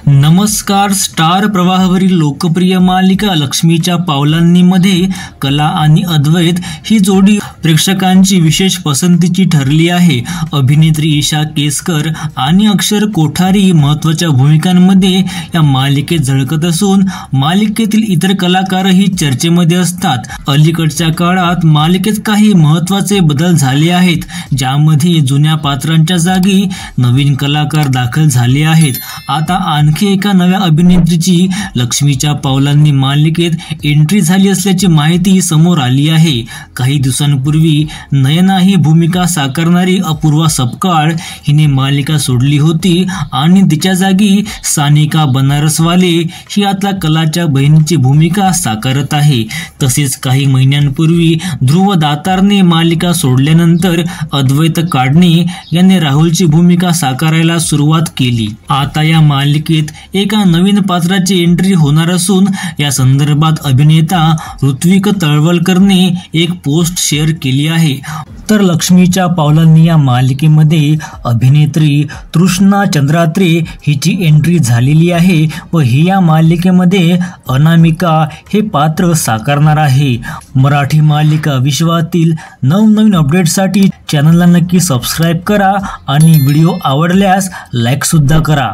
नमस्कार. स्टार प्रवाहावरील लोकप्रिय मालिका लक्ष्मीच्या पावलांनी मध्ये कला आणि अद्वैत ही जोडी प्रेक्षकांची विशेष पसंतीची ठरली आहे. अभिनेत्री ईशा केसकर आणि अक्षर कोठारी महत्त्वाच्या भूमिकांमध्ये या मालिकेत झळकत असून मालिकेतील इतर कलाकारही चर्चेमध्ये असतात. अलीकडच्या काळात मालिकेत काही महत्त्वाचे बदल झाले आहेत, ज्यामध्ये जुन्या पात्रांच्या जागी नवीन कलाकार दाखल झाले आहेत. आता आणखी एका नव्या अभिनेत्रीची लक्ष्मीच्या पावलांनी मालिकेत एंट्री झाली असल्याची माहिती समोर आली आहे. काही दिवसांपूर्वी नयना ही भूमिका साकारणारी अपूर्वा सपकाळ हिने मालिका सोडली होती आणि तिच्या जागी सानिका बनारसवाले ही आता कलाच्या बहिणीची भूमिका साकारत आहे. तसेच काही महिन्यांपूर्वी ध्रुव दातारने मालिका सोडल्यानंतर अद्वैत काढणे याने राहुलची भूमिका साकारायला सुरुवात केली. आता या मालिकेत एका नवीन पात्राची एंट्री होणार असून या संदर्भात अभिनेता ऋत्विक तळवलकरने एक पोस्ट शेअर केली आहे. तर लक्ष्मीच्या पावलांनी या मालिकेमध्ये अभिनेत्री तृष्णा चंद्रात्रे हिची एंट्री झालेली आहे व ही या मालिकेमध्ये अनामिका हे पात्र साकारणार आहे. मराठी मालिका विश्वातील नवनवीन अपडेट्ससाठी चॅनलला नक्की सबस्क्राईब करा आणि व्हिडिओ आवडल्यास लाईक सुद्धा करा.